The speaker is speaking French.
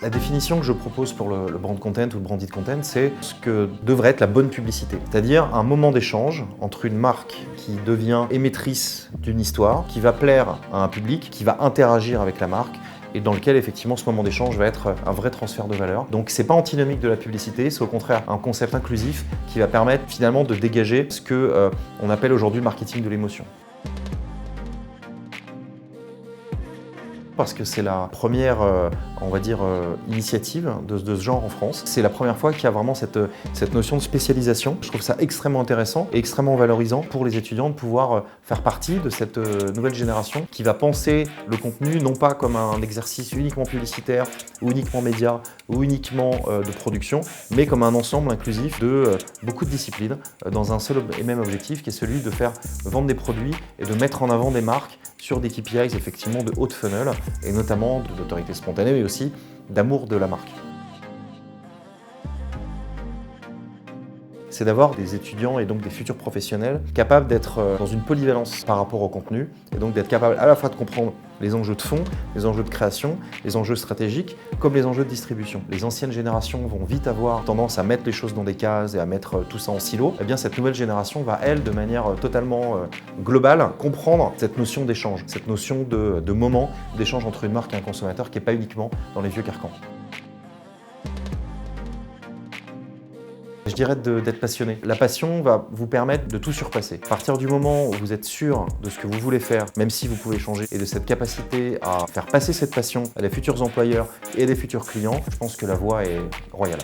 La définition que je propose pour le brand content ou le branded content, c'est ce que devrait être la bonne publicité. C'est-à-dire un moment d'échange entre une marque qui devient émettrice d'une histoire, qui va plaire à un public, qui va interagir avec la marque, et dans lequel effectivement ce moment d'échange va être un vrai transfert de valeur. Donc c'est pas antinomique de la publicité, c'est au contraire un concept inclusif qui va permettre finalement de dégager ce que on appelle aujourd'hui le marketing de l'émotion. Parce que c'est la première, on va dire, initiative de ce genre en France. C'est la première fois qu'il y a vraiment cette notion de spécialisation. Je trouve ça extrêmement intéressant et extrêmement valorisant pour les étudiants de pouvoir faire partie de cette nouvelle génération qui va penser le contenu non pas comme un exercice uniquement publicitaire ou uniquement média ou uniquement de production, mais comme un ensemble inclusif de beaucoup de disciplines dans un seul et même objectif qui est celui de faire vendre des produits et de mettre en avant des marques sur des KPIs effectivement de haute funnel et notamment de l'autorité spontanée mais aussi d'amour de la marque. C'est d'avoir des étudiants et donc des futurs professionnels capables d'être dans une polyvalence par rapport au contenu et donc d'être capables à la fois de comprendre les enjeux de fond, les enjeux de création, les enjeux stratégiques, comme les enjeux de distribution. Les anciennes générations vont vite avoir tendance à mettre les choses dans des cases et à mettre tout ça en silo. Eh bien, cette nouvelle génération va, elle, de manière totalement globale, comprendre cette notion d'échange, cette notion de moment d'échange entre une marque et un consommateur qui n'est pas uniquement dans les vieux carcans. Je dirais d'être passionné. La passion va vous permettre de tout surpasser. À partir du moment où vous êtes sûr de ce que vous voulez faire, même si vous pouvez changer, et de cette capacité à faire passer cette passion à des futurs employeurs et à des futurs clients, je pense que la voie est royale.